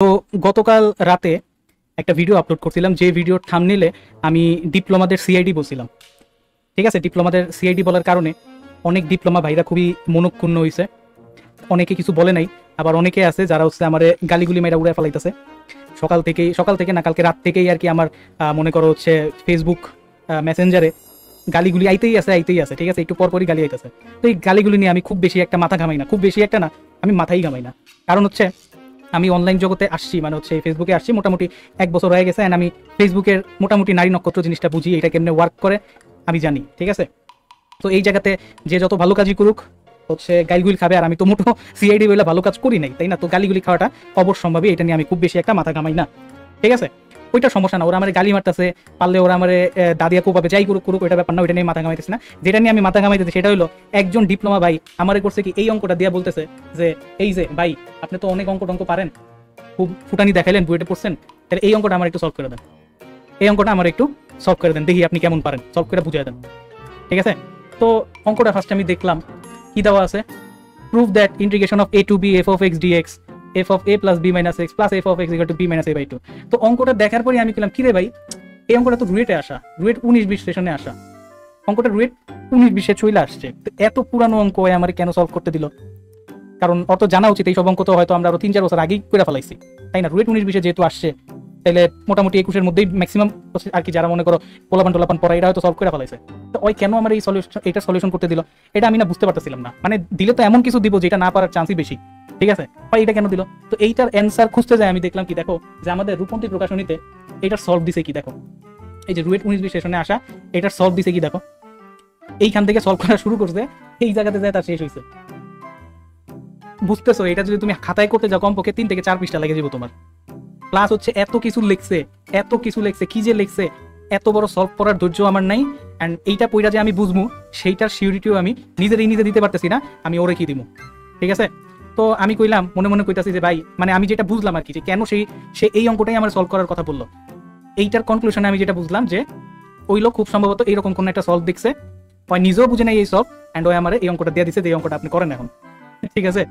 তো গতকাল রাতে একটা ভিডিও আপলোড করছিলাম, যে ভিডিওর থাম্বনেইলে আমি ডিপ্লোমাদের সিআইডি বলছিলাম। ঠিক আছে, ডিপ্লোমাদের সিআইডি বলার কারণে অনেক ডিপ্লোমা ভাইরা খুবই মনক্ষুণ্ণ হয়েছে, অনেকে কিছু বলে নাই, আবার অনেকে আছে যারা হচ্ছে আমার গালিগুলি মেয়েরা উড়ে ফেলাইতেছে। সকাল থেকে না, কালকে রাত থেকেই আর কি আমার মনে করো হচ্ছে ফেসবুক মেসেঞ্জারে গালিগুলি আইতেই আছে। ঠিক আছে, একটু পরপরই গালি আইতেছে। তো এই গালিগুলি নিয়ে আমি খুব বেশি একটা মাথা ঘামাই না, খুব বেশি একটা না, আমি মাথাই ঘামাই না। কারণ হচ্ছে আমি অনলাইন জগতে আসছি, মানে হচ্ছে ফেসবুকে আসছি মোটামুটি 1 বছর হয়ে গেছে, অ্যান্ড আমি ফেসবুকের মোটামুটি নারী নক্ষত্র জিনিসটা বুঝি, এটা কেমনে ওয়ার্ক করে আমি জানি। ঠিক আছে, তো এই জায়গাতে যে যত ভালো কাজই করুক হচ্ছে গালিগুলি খাবে, আর আমি তো মোটো সিআইডি বলে ভালো কাজ করি নাই, তাই না? তো গালিগুলি খাওয়াটা অবশ্যম্ভাবী, এটা নিয়ে আমি খুব বেশি একটা মাথা ঘামাই না। ঠিক আছে, ওইটা সমস্যা না, ওরা আমার গালি মারতেছে, পারলে ওরা আমার দাদিয়া কোপাবে, যাই করুক ওইটা ব্যাপার না, ওইটা নিয়ে মাথা ঘামাইতেছে না। যেটা নিয়ে আমি মাথা ঘামাইতেছি সেটা হলো একজন ডিপ্লোমা ভাই আমারে করছে কি, এই অঙ্কটা দিয়ে বলতেছে যে এই যে ভাই আপনি তো অনেক অঙ্ক পারেন, খুব ফুটানি দেখাইলেন, বুয়েটে পড়ছেন, তাহলে এই অঙ্কটা আমার একটু সলভ করে দেন, এই অঙ্কটা আমার একটু সলভ করে দেন, দেখি আপনি কেমন পারেন, সলভ করে বুঝিয়ে দেন। ঠিক আছে, তো অঙ্কটা ফার্স্ট আমি দেখলাম কি দেওয়া আছে, prove that integration of a to b f of x dx f of a plus b minus x plus f of x equal to b minus a by 2। তো অঙ্কটা দেখার পরে আমি বললাম, কিরে ভাই এই অঙ্কটা তো রুয়েটে আসা, রুয়েট 19-20 সেশনে আসা, অঙ্কটা রুয়েট 19-20 চলে আসছে, তো এত পুরানো অঙ্ক আমার কেন সলভ করতে দিল? কারণ অত জানা উচিত, এই সব অঙ্ক তো হয়তো আমরা আরো 3-4 বছর আগেই করে ফেলাইছি, তাই না? রুয়েট 19-20 যেহেতু আসছে, তাহলে মোটামুটি 21-এর মধ্যেই ম্যাক্সিমাম আর কি যারা মনে করো পোলাপান পড়া, এটা হয়তো সলভ করে ফেলাইছে। তো ওই কেন আমার এই এটা সলিউশন করতে দিল, এটা আমি না বুঝতে পারতেছিলাম না। মানে দিলে তো এমন কিছু দিব যেটা না পারার চান্সই বেশি। ঠিক আছে, ভাই এটা কেন দিল? তো এইটার অ্যান্সার খুঁজতে যাই আমি দেখলাম কি, দেখো যে আমাদের রূপন্তী প্রকাশনীতে এটার সলভ দিছে কি, দেখো এই যে রুয়েট 19-20 সেশনে আসা, এটার সলভ দিছে কি, দেখো এইখান থেকে সলভ করা শুরু করছে, এই জায়গাতে যায় তার শেষ হয়েছে। বুঝতেছো? এটা যদি তুমি খাতায় করতে যাও কমপক্ষে 3 থেকে 4 পৃষ্ঠা লেগে যাবে তোমার। প্লাস হচ্ছে এত কিছু লেখছে, কি যে লেখছে, এত বড় সলভ করার ধৈর্য আমার নাই। অ্যান্ড এইটা পইরা যে আমি বুঝবো সেইটার সিউরিটিও আমি নিজে দিতে পারতেছি না, আমি ওরে কি দিব? ঠিক আছে, তো আমি কইলাম মনে মনে কইতাছি যে ভাই, মানে আমি যেটা বুঝলাম আর কি, যে কেন সে এই অঙ্কটাই আমার সলভ করার কথা বললো, এইটার কনক্লুশনে আমি যেটা বুঝলাম যে ওই লোক খুব সম্ভবত এইরকম কোনো একটা সলভ দেখছে, ওই নিজেও বুঝে নাই এই সলভ, অ্যান্ড ওই আমার এই অঙ্কটা দিয়ে দিচ্ছে যে এই অঙ্কটা আপনি করেন এখন। ঠিক আছে,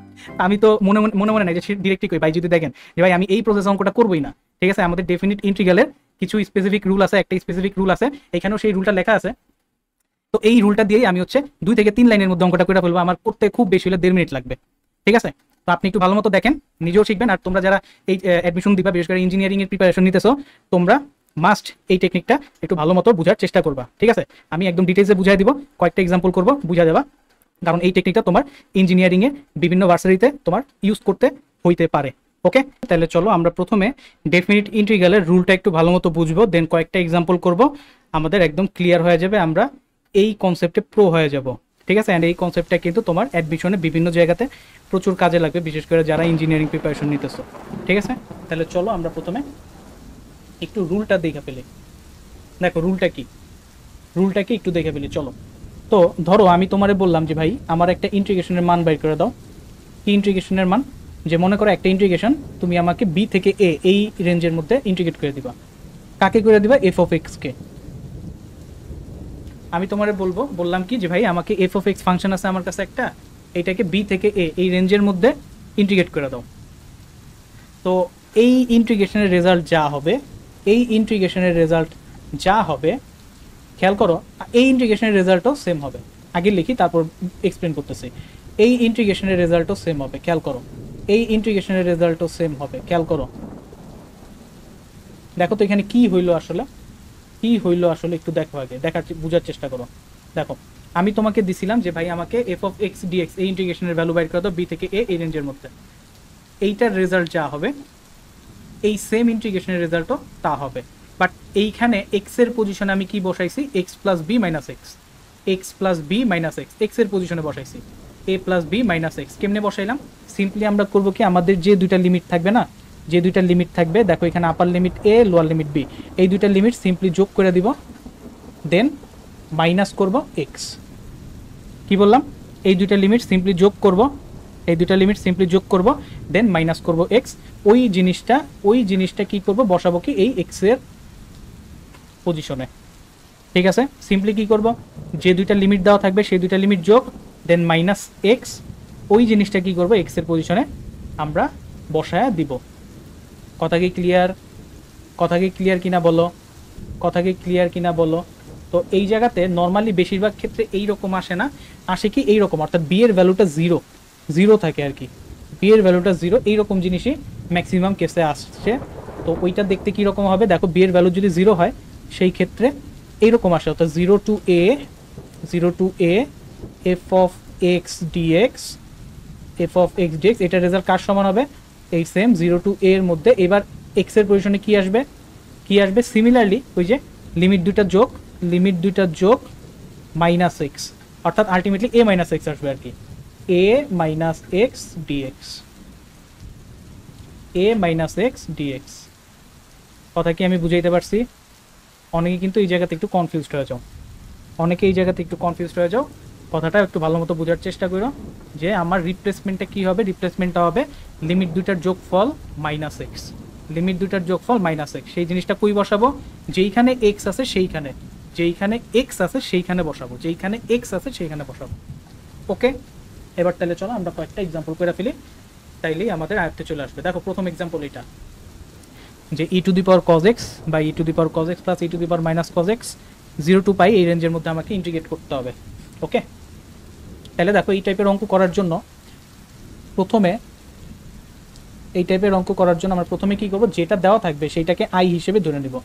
আমি তো মনে নাই যে ডিরেক্টলি কই ভাই, যদি দেখেন যে ভাই আমি এই প্রসেস অঙ্কটা করবোই না। ঠিক আছে, আমাদের ডেফিনিট ইন্টিগ্রালের কিছু স্পেসিফিক রুল আছে, একটা স্পেসিফিক রুল আছে, এখানেও সেই রুলটা লেখা আছে। তো এই রুলটা দিয়েই আমি হচ্ছে 2 থেকে 3 লাইনের মধ্যে অঙ্কটা করে ফেলবো, আমার করতে খুব বেশি হলে 1.5 মিনিট লাগবে। ঠিক আছে, তো আপনি একটু ভালো মতো দেখেন, নিজেও শিখবেন, আর তোমরা যারা এই অ্যাডমিশন দিবা, বিশেষ করে ইঞ্জিনিয়ারিং এর প্রিপারেশন নিতেছো, তোমরা মাস্ট এই টেকনিকটা একটু ভালো মতো বোঝার চেষ্টা করবা। ঠিক আছে, আমি একদম ডিটেইলসে বুঝাই দিব, কয়েকটা এক্সাম্পল করবো, বুঝা যাবা, কারণ এই টেকনিকটা তোমার ইঞ্জিনিয়ারিং এ বিভিন্ন ভার্সিটিতে তোমার ইউজ করতে হইতে পারে। ওকে, তাহলে চলো আমরা প্রথমে ডেফিনিট ইন্টিগ্রালের রুলটা একটু ভালো মতো বুঝবো, দেন কয়েকটা এক্সাম্পল করব, আমাদের একদম ক্লিয়ার হয়ে যাবে, আমরা এই কনসেপ্টে প্রো হয়ে যাব। ঠিক আছে, অ্যান্ড এই কনসেপ্টটা কিন্তু তোমার অ্যাডমিশনে বিভিন্ন জায়গাতে প্রচুর কাজে লাগবে, বিশেষ করে যারা ইঞ্জিনিয়ারিং প্রিপারেশন নিতেছো। ঠিক আছে, তাহলে চলো আমরা প্রথমে একটু রুলটা দেখে ফেলি। দেখো রুলটা কি একটু দেখে ফেলি, চলো। তো ধরো আমি তোমারে বললাম যে ভাই আমার একটা ইন্টিগ্রেশনের মান বাইর করে দাও। কি ইন্টিগ্রেশনের মান? যে মনে করো একটা ইন্টিগ্রেশন তুমি আমাকে বি থেকে এ এই রেঞ্জের মধ্যে ইন্টিগ্রেট করে দিবা। কাকে করে দিবা? এফ অফ এক্স কে। আমি তোমারে বললাম কি যে ভাই আমাকে এফ অফ এক্স ফাংশন আছে আমার কাছে একটা, এইটাকে বি থেকে এ এই রেঞ্জের মধ্যে ইন্টিগ্রেট করে দাও। তো এই ইন্টিগ্রেশনের রেজাল্ট যা হবে, খেয়াল করো, এই ইন্টিগ্রেশনের রেজাল্টও সেম হবে। আগে লিখি তারপর এক্সপ্লেন করতেছি। এই ইন্টিগ্রেশনের রেজাল্টও সেম হবে, খেয়াল করো, এই ইন্টিগ্রেশনের রেজাল্টও সেম হবে, খেয়াল করো। দেখো তো এখানে কি হইলো আসলে, একটু দেখো, আগে বুঝার চেষ্টা করো। দেখো আমি তোমাকে দিছিলাম যে ভাই আমাকে এফ অফ এক্স ডিএক্স এই ইন্টিগ্রেশনের ভ্যালু বাইর করে দাও বি থেকে এ এই রেঞ্জের মধ্যে। এইটার রেজাল্ট যা হবে, এই সেম ইন্টিগ্রেশনের রেজাল্টও তা হবে। বাট এইখানে এক্স এর পজিশনে আমি কি বসাইছি? X plus B minus x, x এর পজিশনে বসাইছি a plus B minus x. কেমনে বসাইলাম? সিম্পলি আমরা করবো কি, আমাদের যে দুইটা লিমিট থাকবে না, দেখো এখানে আপার লিমিট এ, লোয়ার লিমিট বি, এই দুইটা লিমিট সিম্পলি যোগ করে দিব, দেন মাইনাস করব এক্স। কি বললাম? এই দুইটা লিমিট সিম্পলি যোগ করব, দেন মাইনাস করব এক্স। ওই জিনিসটা কি করব? বসাবো কি এই এক্স এর পজিশনে। ঠিক আছে, সিম্পলি কি করব, যে দুইটা লিমিট দেওয়া থাকবে সেই দুইটা লিমিট যোগ, দেন মাইনাস এক্স। ওই জিনিসটা কি করব? এক্স এর পজিশনে আমরা বসায়া দিব। কথা কি ক্লিয়ার? কথা কি ক্লিয়ার কিনা বলো, কথা কি ক্লিয়ার কিনা বলো। তো এই জায়গাতে নর্মালি বেশিরভাগ ক্ষেত্রে এইরকম আসে না, আসে কি এইরকম, অর্থাৎ বি এর ভ্যালুটা জিরো জিরো থাকে আর কি, বি এর ভ্যালুটা জিরো, এইরকম জিনিসই ম্যাক্সিমাম কেসে আসছে। তো ওইটা দেখতে কীরকম হবে দেখো, বি এর ভ্যালু যদি জিরো হয় সেই ক্ষেত্রে এইরকম আসে, অর্থাৎ zero to a f of x dx, f of x dx, এটার রেজাল্ট কার সমান হবে, এই সেম জিরো টু এর মধ্যে। এবার এক্স এর পজিশনে কি আসবে, কি আসবে সিমিলারলি ওই যে লিমিট দুইটা যোগ মাইনাস এক্স, অর্থাৎ আলটিমেটলি এ মাইনাস এক্স আসবে আর কি, এ মাইনাস এক্স ডিএক্স, এ মাইনাস এক্স ডিএক্স। কথা কি আমি বুঝাইতে পারছি? অনেকে কিন্তু এই জায়গাতে একটু কনফিউজড হয়ে যাও, অনেকে এই জায়গাতে একটু কনফিউজড হয়ে যাও, কথাটা একটু ভালো মতো বোঝার চেষ্টা করো যে আমার রিপ্লেসমেন্টটা কী হবে, রিপ্লেসমেন্টটা হবে লিমিট দুইটার যোগফল মাইনাস এক্স, লিমিট দুইটার যোগফল মাইনাস এক্স। সেই জিনিসটা কই বসাবো, যেইখানে এক্স আছে সেইখানে, যেইখানে এক্স আছে সেইখানে বসাবো, যেইখানে এক্স আছে সেইখানে বসাবো। ওকে, এবার তাহলে চলো আমরা কয়েকটা এক্সাম্পল করে ফেলি, তাইলেই আমাদের আয়ত্তে চলে আসবে। দেখো প্রথম এক্সাম্পল এটা, যে e to the power cos x বা e to the power cos x plus e to the power minus cos x 0 to π এই রেঞ্জের মধ্যে আমাকে ইন্টিগ্রেট করতে হবে। ওকে, তাহলে দেখো এই টাইপের অঙ্ক করার জন্য প্রথমে, আমরা প্রথমে কি করব, যেটা দেওয়া থাকবে সেইটাকে আই হিসেবে ধরে নিব,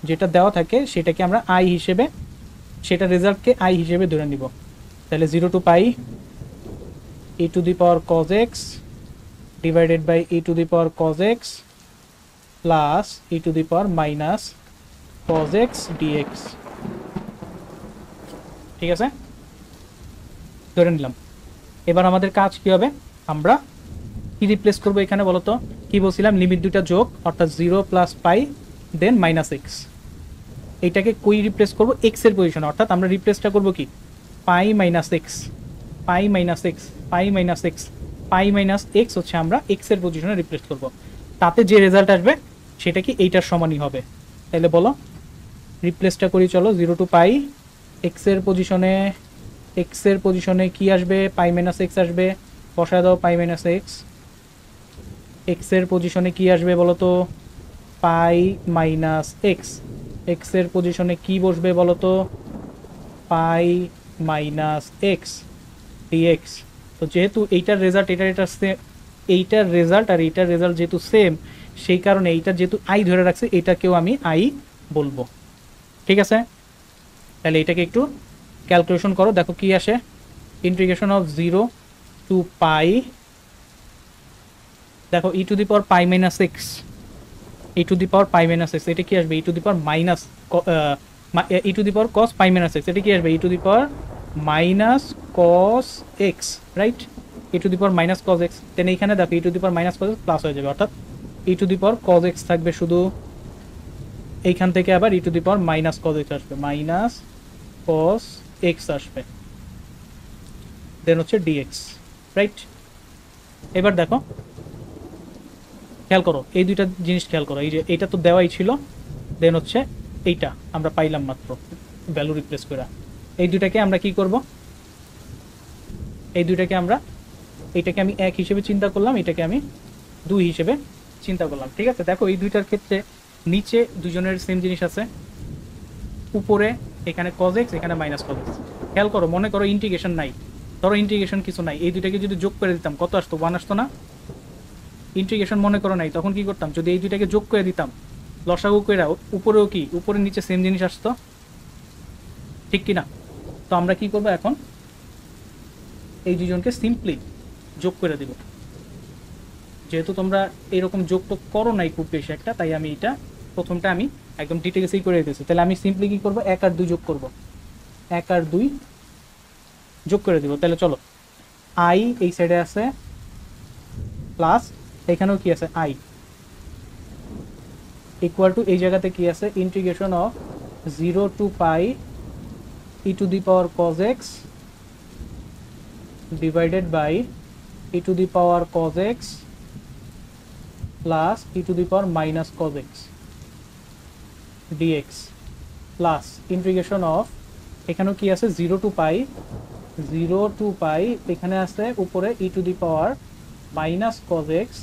যেটা দেওয়া থাকে সেটাকে আমরা আই হিসেবে, সেটা রেজাল্টকে আই হিসেবে ধরে নিব। তাহলে 0 to π e to the power cos x divided by e to the power cos x plus e to the power minus cos x dx. ঠিক আছে, ধরে নিলাম। এবার আমাদের কাজ কি হবে, আমরা কি রিপ্লেস করবো এখানে বলো তো, কি বলছিলাম, লিমিট দুইটা যোগ, অর্থাৎ 0 প্লাস পাই দেন মাইনাস এক্স, এইটাকে কই রিপ্লেস করবো, এক্স এর পজিশনে, অর্থাৎ আমরা রিপ্লেসটা করবো কি পাই মাইনাস এক্স, পাই মাইনাস এক্স, পাই মাইনাস এক্স, পাই মাইনাস এক্স হচ্ছে আমরা এক্স এর পজিশনে রিপ্লেস করবো, তাতে যে রেজাল্ট আসবে সেটা কি এইটার সমানই হবে। তাহলে বলো রিপ্লেসটা করি চলো, 0 to π এক্স এর পজিশনে কি আসবে, পাই মাইনাস এক্স আসবে, বসায় দাও পাই মাইনাস এক্স, এক্স এর পজিশনে কি আসবে বলো তো, পাই মাইনাস এক্স, এক্স এর পজিশনে কি বসবে বলো তো, পাই মাইনাস এক্স ডিএক্স। তো যেহেতু এইটার রেজাল্ট এইটার রেজাল্ট আর এইটার রেজাল্ট যেহেতু সেম, সেই কারণে এইটার যেহেতু আই ধরে রাখছে, এটাকেও আমি আই বলবো। ঠিক আছে, তাহলে এটাকে একটু ক্যালকুলেশন করো, দেখো কি আসে, ইন্টিগ্রেশন অফ 0 to π, দেখো e to the power pi minus x, e to the power pi minus x, এটা কি আসবে e to the power minus, e to the power cos pi minus x, এটা কি আসবে e to the power minus cos x, right, e to the power minus cos x. Then এইখানে দেখো e to the power minus cos x plus হয়ে যাবে, অর্থাৎ ই to the power cos x থাকবে শুধু, এইখান থেকে আবার e to the power minus cos x আসবে, মাইনাস কস এক্স আসবে, দেন হচ্ছে ডিএক্স, রাইট। এবার দেখো খেয়াল করো, এই দুইটা জিনিস খেয়াল করো, এই যে এইটা তো দেওয়াই ছিল, দেন হচ্ছে এইটা আমরা পাইলাম মাত্র ভ্যালু রিপ্লেস করে, এই দুইটাকে আমরা কি করব, এই দুইটাকে আমরা, এইটাকে আমি 1 হিসেবে চিন্তা করলাম, এটাকে আমি 2 হিসেবে চিন্তা করলাম। ঠিক আছে, দেখো এই দুইটার ক্ষেত্রে নিচে দুজনের সেম জিনিস আছে, উপরে এখানে কজ এক্স, এখানে মাইনাস কজ এক্স। খেয়াল করো, মনে করো ইন্টিগ্রেশন নাই, ধরো ইন্টিগ্রেশন কিছু নাই, এই দুইটাকে যদি যোগ করে দিতাম কত আসতো, 1 আসতো না, ইন্টিগ্রেশন মনে করো নাই, তখন কি করতাম, যদি এই দুইটাকে যোগ করে দিতাম লসাগু করে, উপরেও কি উপরে নিচে সেম জিনিস আসতো, ঠিক কিনা। তো আমরা কি করব এখন, এই দুজনকে সিম্পলি যোগ করে দিব, যেহেতু তোমরা এরকম যোগ তো করো নাই খুব বেশি একটা, তাই আমি এটা প্রথমটা আমি একদম ডিটেলসেই করে দিতেছি। তাহলে আমি সিম্পলি কি করব, 1 আর 2 যোগ করব, 1 আর 2 যোগ করে দিব। তাহলে চলো, আই এই সাইডে আছে প্লাস এখানেও কি আছে আই, ইকুয়াল টু এই জায়গাতে কি আছে, integration of 0 to π e to the power cos x divided by e to the power cos x plus e to the power minus cos x dx plus integration of, এখানেও কি আছে 0 to π, 0 to π, এখানে আছে উপরে e to the power minus cos x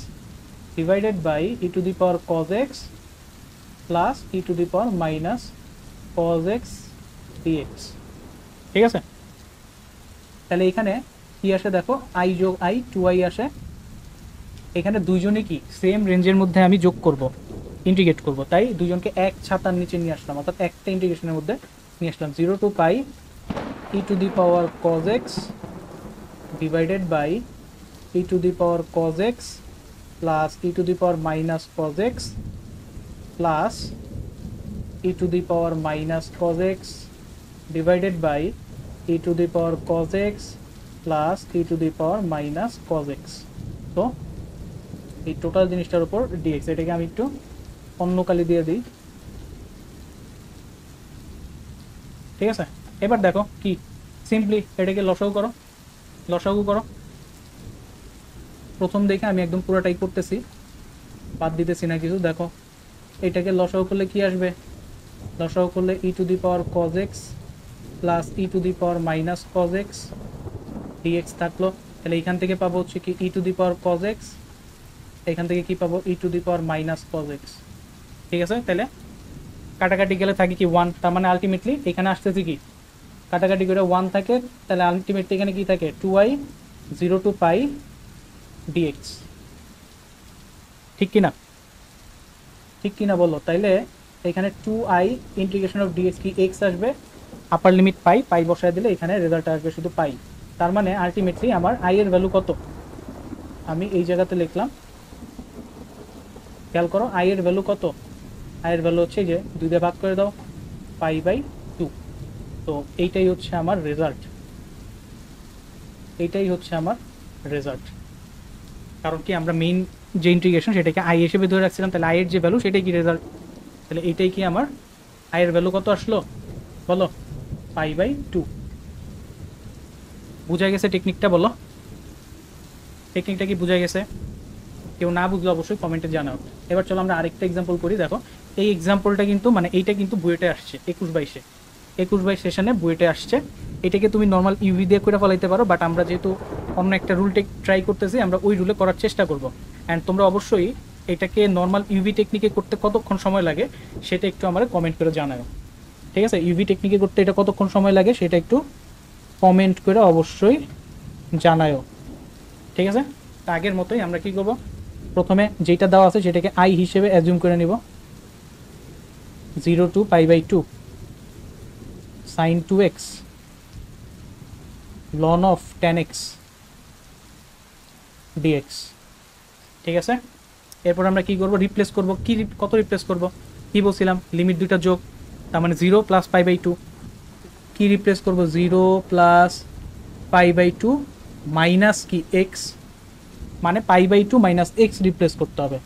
divided by e to the power cos x plus e to the power minus cos x dx. ঠিক আছে, তাহলে এখানে কি আসে দেখো, আই যোগ আই 2i আসে। এখানে দুইজনে কি সেম রেঞ্জের মধ্যে আমি যোগ করব, ইন্টিগ্রেট করব, তাই দুজনকে এক ছাতার নিচে নিয়ে আসলাম, অর্থাৎ একটা ইন্টিগ্রেশনের মধ্যে নিয়ে আসলাম। 0 to pi e to the power cos x divided by e to the power cos x plus e to the power minus cos x plus e to the power minus cos x divided by e to the power cos x plus e to the power minus cos x. তো এই total জিনিসটার উপর dx, এটাকে আমি একটু অন্য কালি দিয়ে দিই। ঠিক আছে, এবার দেখো কি সিম্পলি এটাকে লসাগু করো, লসাগু করো। প্রথম দেখে আমি একদম পুরোটাই করতেছি, বাদ দিতেছি না কিছু। দেখো এটাকে লসাগু করলে কি আসবে, লসাগু করলে e to the power cos x plus e to the power minus cos x dx থাকলো। তাহলে এইখান থেকে পাবো হচ্ছে কি e to the power cos x, এখান থেকে কি পাবো e to the power minus cos x. ঠিক আছে, তাহলে কাটাকাটি গেলে থাকে কি 1, তার মানে আলটিমেটলি এখানে আসতেছে কি কাটাকাটি করে 1 থাকে, তাহলে আলটিমেটলি এখানে কি থাকে 2i 0 টু পাই ডিএক্স। ঠিক কিনা, ঠিক কিনা বলো? তাইলে এখানে 2i ইন্টিগ্রেশন অফ ডিএক্স কি এক্স আসবে, আপার লিমিট পাই, পাই বসায় দিলে এখানে রেজাল্ট আসবে শুধু পাই। তার মানে আলটিমেটলি আমার আই এর ভ্যালু কত, আমি এই জায়গাতে লিখলাম, খেয়াল করো আই এর ভ্যালু কত। আই এর ভ্যালু হচ্ছে যে 2 দিয়ে ভাগ করে দাও, পাই বাই 2। তো এইটাই হচ্ছে আমার রেজাল্ট, এইটাই হচ্ছে আমার রেজাল্ট। কারণ কি আমরা মেইন যে ইন্টিগ্রেশন সেটাকে আই হিসেবে ধরে রাখছিলাম, তাহলে আই এর যে ভ্যালু সেটাই কি রেজাল্ট। তাহলে এইটাই কি আমার আই এর ভ্যালু কত আসলো বলো, পাই বাই 2। বুঝা গেছে টেকনিকটা? বলো টেকনিকটা কি বুঝা গেছে? কেউ না বুঝলে অবশ্যই কমেন্টে জানাও। এবার চলো আমরা আরেকটা এক্সাম্পল করি। দেখো এই এক্সাম্পলটা কিন্তু মানে এইটা কিন্তু বুয়েটে আসছে 21-22 সেশনে বুয়েটে আসছে। এটাকে তুমি নর্মাল ইউভি দিয়ে করে ফলাইতে পারো, বাট আমরা যেহেতু অন্য একটা রুল ট্রাই করতেছি, আমরা ওই রুলে করার চেষ্টা করব। অ্যান্ড তোমরা অবশ্যই এটাকে নর্মাল ইউভি টেকনিকে করতে কতক্ষণ সময় লাগে সেটা একটু আমার কমেন্ট করে জানাও। ঠিক আছে, ইউভি টেকনিকে করতে এটা কতক্ষণ সময় লাগে সেটা একটু কমেন্ট করে অবশ্যই জানাও। ঠিক আছে, আগের মতোই আমরা কি করব, প্রথমে যেটা দেওয়া আছে সেটাকে আই হিসেবে অ্যাজিউম করে নিব। 0 to pi by 2 sine 2x ln of 10x dx। ঠিক আছে, এরপর আমরা কি করব, রিপ্লেস করব। কি কত রিপ্লেস করব, কি বলছিলাম লিমিট দুইটা যোগ, তার মানে 0 প্লাস পাই বাই 2। কি রিপ্লেস করব, 0 প্লাস পাই বাই 2 মাইনাস কি এক্স, মানে pi by 2 minus x replace করতে হবে।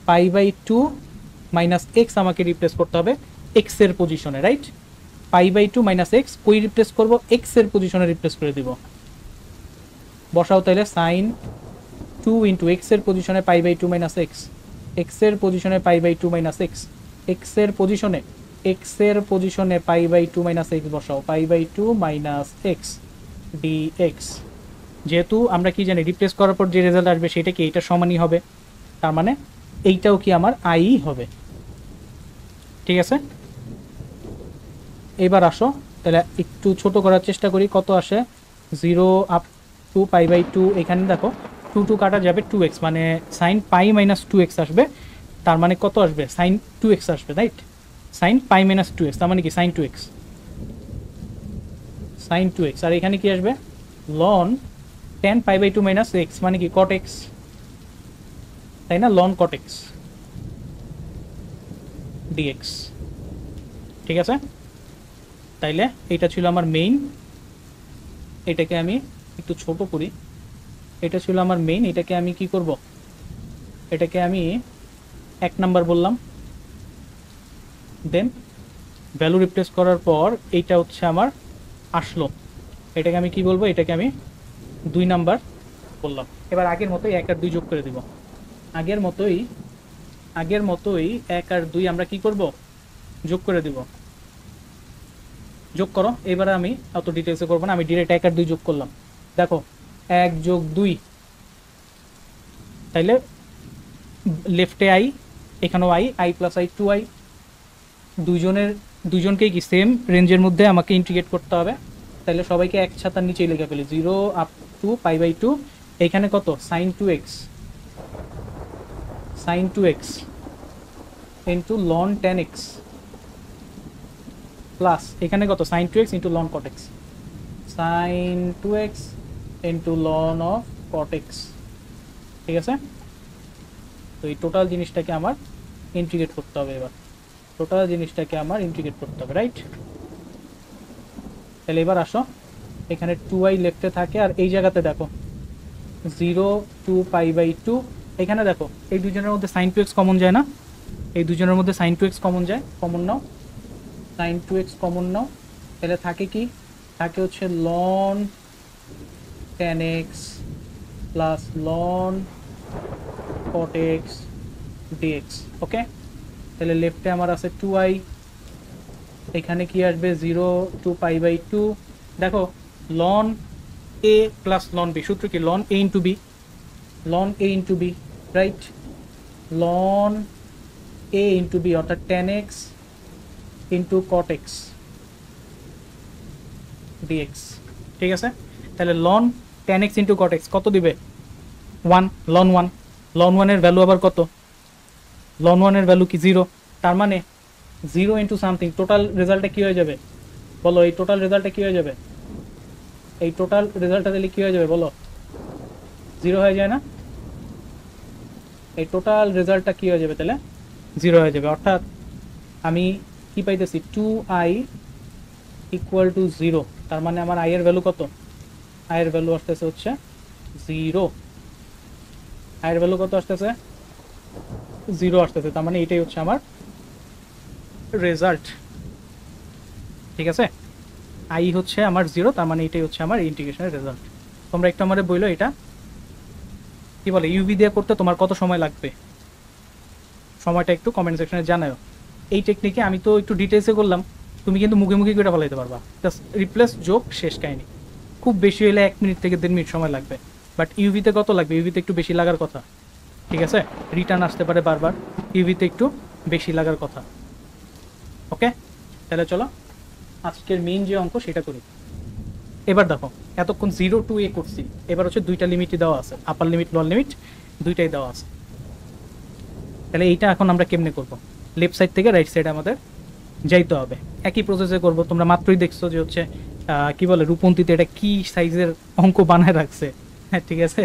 পাই বাই 2 মাইনাস এক্স আমাকে রিপ্লেস করতে হবে এক্স এর পজিশনে, right? Pi by 2 minus x কই রিপ্লেস করব, এক্স এর পজিশনে রিপ্লেস করে দিব। বসাও তাইলে সাইন 2 ইন্টু এক্স এর পজিশনে pi by 2 minus x, x এর পজিশনে pi by 2 minus x, x এর পজিশনে পাই বাই 2 মাইনাস এক্স বসাও, pi by 2 minus x dx. যেহেতু আমরা কি জানি রিপ্লেস করার পর যে রেজাল্ট আসবে সেটা কি এইটার সমানই হবে, তার মানে এইটাও কি আমার আই হবে। ঠিক আছে, এবার আসো তাহলে একটু ছোট করার চেষ্টা করি। কত আসে, 0 আপ টু পাই বাই 2। এখানে দেখো 2 কাটা যাবে 2x, মানে সাইন পাই মাইনাস 2x আসবে। তার মানে কত আসবে, সাইন 2x আসবে, right? Sine pi minus 2x, তার মানে কি সাইন 2x, সাইন 2x। আর এখানে কি আসবে, ln 10 pi by 2 minus x, মানে কি কট এক্স, তাই না? Ln cot x dx. ঠিক আছে, তাইলে এটা ছিল আমার মেইন। এটাকে আমি একটু ছোট করি, এটা ছিল আমার মেইন। এটাকে আমি কি করব, এটাকে আমি 1 নাম্বার বললাম। দেন ভ্যালু রিপ্লেস করার পর এইটা হচ্ছে আমার আসলো, এটাকে আমি কি বলবো, এটাকে আমি 2 নাম্বার বললাম। এবার আগের মতোই 1 আর 2 যোগ করে দিব। আগের মতোই 1 আর 2 আমরা কি করব, যোগ করে দিব। যোগ করো। এবার আমি অত ডিটেলসে করবো না, আমি ডিরেক্ট 1 আর 2 যোগ করলাম। দেখো 1 যোগ 2, তাইলে লেফটে আই, এখানেও I, I plus I, 2i, দুজনকেই কি সেম রেঞ্জের মধ্যে আমাকে ইন্টিগ্রেট করতে হবে। তাহলে সবাইকে এক ছাতার নিচেই লিখে ফেলি, 0 আপ টু π/2, এইখানে কত sin 2x into ln 10x plus এখানে কত sin 2x into ln cot x, sin 2x into ln of cot x। ঠিক আছে, তো এই টোটাল জিনিসটাকে আমার ইন্টিগ্রেট করতে হবে। এবার টোটাল জিনিসটাকে আমার ইন্টিগ্রেট করতে হবে, রাইট? তাহলে এবার আসো, এখানে 2i লেফটে থাকে, আর এই জায়গাতে দেখো 0 টু π/2, এখানে দেখো এই দুজনের মধ্যে sin 2x কমন যায় না, এই দুজনের মধ্যে sin 2x কমন যায়, কমন নাও, sin 2x কমন নাও, তাহলে থাকে কি, থাকে হচ্ছে ln 10x plus ln cot x dx। ওকে, তাহলে লেফটে আমার আছে 2i, এখানে কি আসবে 0 টু π/2, দেখো ln a plus ln b, সূত্র কি ln a into b, right? ln a into b অর্থাৎ 10x into cot x dx। ঠিক আছে, তাহলে ln 10x into cot x কত দিবে? 1, ln 1 এর ভ্যালু আবার কত? ln 1 এর ভ্যালু কি 0, তার মানে 0 ইন্টু সামথিং, টোটাল রেজাল্টটা কি হয়ে যাবে বলো? এই টোটাল রেজাল্টটা কি হয়ে যাবে? এই টোটাল রেজাল্টটা দিলে কি হয়ে যাবে বলো? 0 হয়ে যায় না? এই টোটাল রেজাল্টটা কি হয়ে যাবে তাহলে? 0 হয়ে যাবে, অর্থাৎ আমি কি পাইতেছি 2i ইকুয়াল টু 0, তার মানে আমার i এর ভ্যালু কত? i এর ভ্যালু আসতেছে হচ্ছে 0, i এর ভ্যালু কত আসতেছে? 0 আসতেছে, তার মানে এটাই হচ্ছে আমার রেজাল্ট। ঠিক আছে, i হচ্ছে আমার 0, তার মানে এটাই হচ্ছে আমার ইন্টিগ্রেশনের রেজাল্ট। তোমরা একটু আমাদের বললো এটা কি বলে ইউভি দিয়ে করতে তোমার কত সময় লাগবে, সময়টা একটু কমেন্ট সেকশনে জানাও। এই টেকনিকে আমি তো একটু ডিটেলসে করলাম, তুমি কিন্তু মুখে মুখে করে ফেলাইতে পারবা, জাস্ট রিপ্লেস যোগ শেষ কাহিনী। খুব বেশি হলে 1 মিনিট থেকে 1.5 মিনিট সময় লাগবে, বাট ইউভিতে কত লাগবে? ইউভিতে একটু বেশি লাগার কথা। ঠিক আছে, রিটার্ন আসতে পারে বারবার, ইউভিতে একটু বেশি লাগার কথা। ওকে, তাহলে চলো আজকের মেইন যে অঙ্ক সেটা করি। এবার দেখো এতক্ষণ 0 টু a করছি, এবার হচ্ছে দুইটা লিমিটই দেওয়া আছে, আপার লিমিট লোয়ার লিমিট দুইটাই দেওয়া আছে। তাহলে এইটা এখন আমরা কেমনে করব? লেফট সাইড থেকে রাইট সাইডে আমাদের যাইতে হবে, একই প্রসেসে করব। তোমরা মাত্রই দেখছো যে হচ্ছে কি বলে রূপন্তীতে এটা কি সাইজের অঙ্ক বানায় রাখছে, হ্যাঁ ঠিক আছে,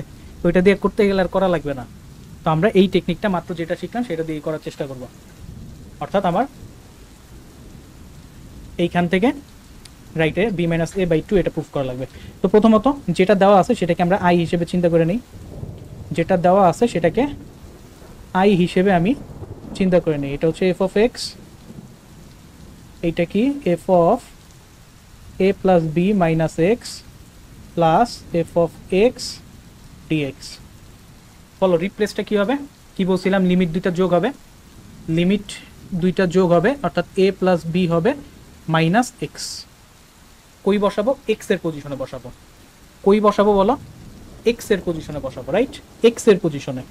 ওইটা দিয়ে করতে গেলে আর করা লাগবে না। তো আমরা এই টেকনিকটা মাত্র যেটা শিখলাম সেটা দিয়ে করার চেষ্টা করব, অর্থাৎ আমার এইখান থেকে রাইটে b-a/2 এটা প্রুফ করা লাগবে। তো প্রথমত যেটা দেওয়া আছে সেটাকে আমরা i হিসেবে চিন্তা করে নিই, যেটা দেওয়া আছে সেটাকে i হিসেবে আমি চিন্তা করে নিই। এটা হচ্ছে f of x, এইটা কি f of a plus b minus x plus f of x dx। বলো রিপ্লেসটা কি হবে? কি বলছিলাম, লিমিট দুইটা যোগ হবে, লিমিট দুইটা যোগ হবে, অর্থাৎ a প্লাস b হবে মাইনাস x। কই বসাবো? x এর পজিশনে বসাবো। কই বসাবো বলো? x এর পজিশনে বসাবো, রাইট? x এর পজিশনে।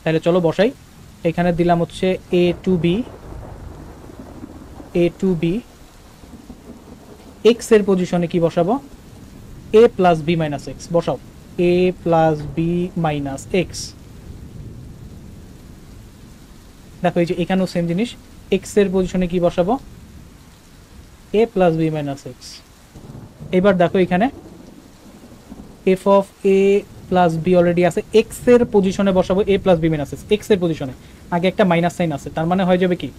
তাহলে চলো বসাই, এখানে দিলাম হচ্ছে a টু b, x এর পজিশনে কি বসাবো? a plus b minus x বসাও, a plus b minus x। দেখো এই যে এখানেও সেম জিনিস, x এর পজিশনে কি বসাবো? a plus b minus x। এবার দেখো এখানে f of a plus b already আছে, x এর পজিশনে বসাবো a plus b minus x। x এর পজিশনে আগে একটা মাইনাস সাইন আছে, তার মানে হয়ে যাবে কি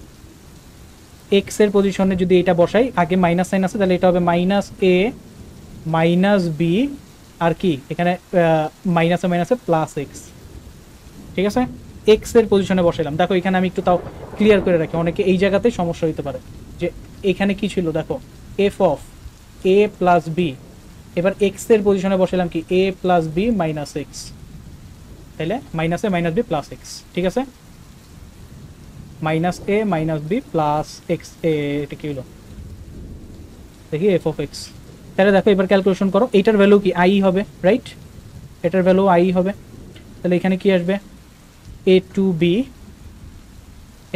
x এর পজিশনে যদি এটা বসাই, আগে মাইনাস সাইন আছে, তাহলে এটা হবে মাইনাস a মাইনাস b, আর কি এখানে মাইনাসে মাইনাসে প্লাস x। ঠিক আছে, x এর পজিশনে বসাইলাম। দেখো এখানে আমি একটু তাও ক্লিয়ার করে রাখি, অনেকে এই জায়গাতে সমস্যা হইতে পারে যে এখানে কি ছিল। দেখো f of a plus b, এবার x এর পজিশনে বসাইলাম কি a plus b minus x, তাহলে মাইনাসে মাইনাস b প্লাস x। ঠিক আছে, minus a minus b plus x, এটা কি হলো দেখি f of x। তাহলে দেখো এবার ক্যালকুলেশন করো, এইটার ভ্যালু কি i হবে, রাইট? এটার ভ্যালু i হবে, তাহলে এখানে কি আসবে এ টু বি,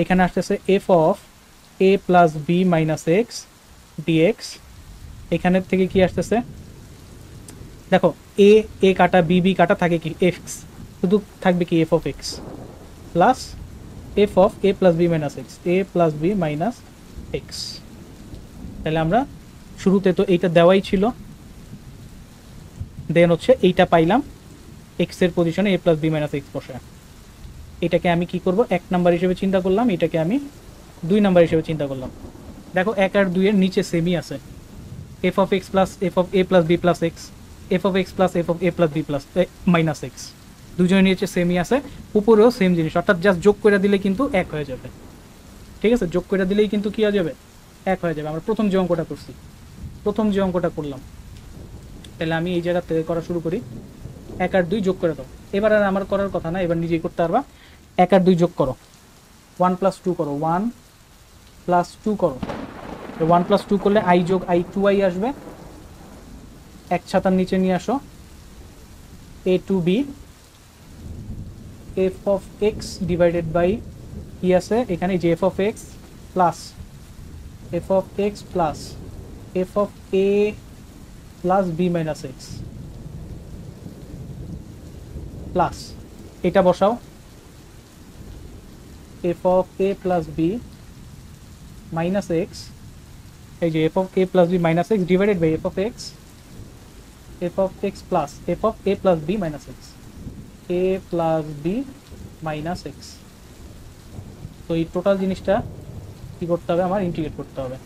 এখানে আসতেছে f of A plus B minus x dx. এখানের থেকে কি আসতেছে দেখো, এ এ কাটা বি বি কাটা থাকে কি এক্স, শুধু থাকবে কি f of x plus F of A plus B minus x, A plus B minus x. তাহলে আমরা শুরুতে তো এইটা দেওয়াই ছিল, দেন হচ্ছে এইটা পাইলাম এক্স এর পজিশনে এ প্লাস বি মাইনাস এক্স বসে। এটাকে আমি কি করব, 1 নাম্বার হিসেবে চিন্তা করলাম, এটাকে আমি 2 নাম্বার হিসেবে চিন্তা করলাম। দেখো 1 আর 2 এর নিচে সেমই আছে, f of x plus F of A plus b plus x, F of x plus F of A plus b plus minus x, দুজনের নিচে সেমই আছে, উপরেও সেম জিনিস, অর্থাৎ জাস্ট যোগ করে দিলে কিন্তু 1 হয়ে যাবে। ঠিক আছে, যোগ করে দিলেই কিন্তু কি হয়ে যাবে, 1 হয়ে যাবে। আমরা প্রথম যে অঙ্কটা করছি, প্রথম যে অঙ্কটা করলাম, তাহলে আমি এই জায়গা থেকে করা শুরু করি। 1 আর 2 যোগ করে দাও, এবার আর আমার করার কথা না, এবার নিজেই করতে পারবা। 1 আর 2 যোগ করো, 1 প্লাস 2 করো, 1 প্লাস 2 করো, 1 প্লাস 2 করলে আই যোগ আই 2i আসবে। এক ছাতার নিচে নিয়ে আসো, A to B F of X divided by কি আছে এখানে, যে F of x plus F of x plus F of A plus B minus X plus এটা বসাও, F of A plus B minus X, এই যে F of A plus B minus X divided by F of X, F of x plus F of A plus B minus x, A plus B minus x. তো এই total জিনিসটা কি করতে হবে, আমার integrate করতে হবে।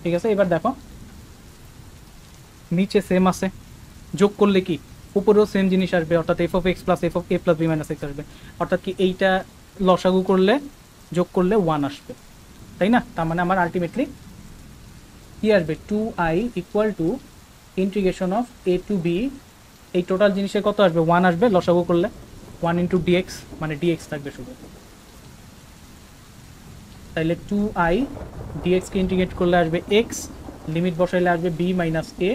ঠিক আছে, এবার দেখো নিচে সেম আছে, যোগ করলে কি উপরেও সেম জিনিস আসবে, অর্থাৎ f of x plus F of A plus B minus x আসবে, অর্থাৎ কি এইটা লসাগু করলে যোগ করলে 1 আসবে, তাই না? তার মানে আমার আলটিমেটলি কি আসবে, 2i equal to integration of a to b, এই টোটাল জিনিসে কত আসবে, 1 আসবে লসাগু করলে, 1 ইন্টু ডিএক্স, মানে ডিএক্স থাকবে শুধু। তাহলে 2i ডিএক্সকে ইন্টিগ্রেট করলে আসবে এক্স, লিমিট বসাইলে আসবে বি মাইনাস এ,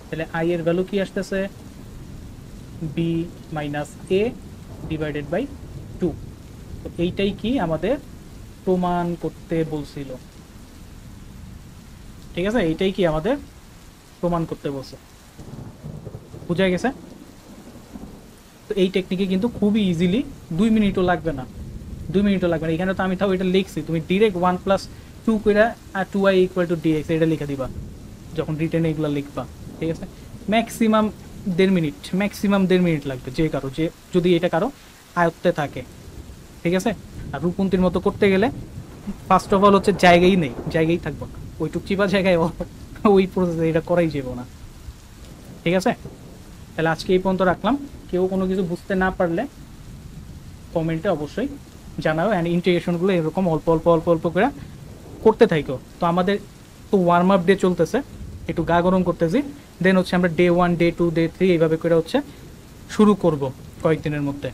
তাহলে আই এর ভ্যালু কি আসতেছে, b minus a divided by 2। তো এইটাই কি আমাদের প্রমাণ করতে বলছিল। ঠিক আছে, এইটাই কি আমাদের প্রমাণ করতে বলছে, বুঝা গেছে? তো এই টেকনিকে কিন্তু খুবই ইজিলি 2 মিনিটও লাগবে না, 2 মিনিটও লাগবে না। এখানে তো আমি তাও এটা লিখছি, তুমি ডিরেক্ট 1 প্লাস 2 করে আর 2i ইকুয়াল টু ডিএক্স এটা লিখে দিবা যখন রিটেনে এগুলো লিখবা। ঠিক আছে, ম্যাক্সিমাম 1.5 মিনিট, ম্যাক্সিমাম 1.5 মিনিট লাগবে যে কারো, যে যদি এটা কারো আয়ত্তে থাকে। ঠিক আছে, আর রূপন্তির মতো করতে গেলে ফার্স্ট অফ অল হচ্ছে জায়গাই নেই, জায়গায় থাকবো না, ওইটুক চিপা জায়গায় ওই প্রসেসে এটা করাই যাবো না। ঠিক আছে, তাহলে আজকে এই পর্যন্ত রাখলাম। কেউ কোনো কিছু বুঝতে না পারলে কমেন্টে অবশ্যই জানাও, অ্যান্ড ইন্টিগ্রেশনগুলো এরকম অল্প অল্প অল্প অল্প করে করতে থাকো। তো আমাদের তো ওয়ার্ম আপ ডে চলতেছে, একটু গা গরম করতেছি, দেন হচ্ছে আমরা ডে 1 ডে 2 ডে 3 এইভাবে করে হচ্ছে শুরু করব কয়েকদিনের মধ্যে।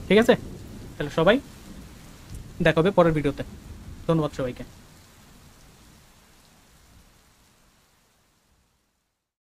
ঠিক আছে, তাহলে সবাই দেখা হবে পরের ভিডিওতে। ধন্যবাদ সবাইকে।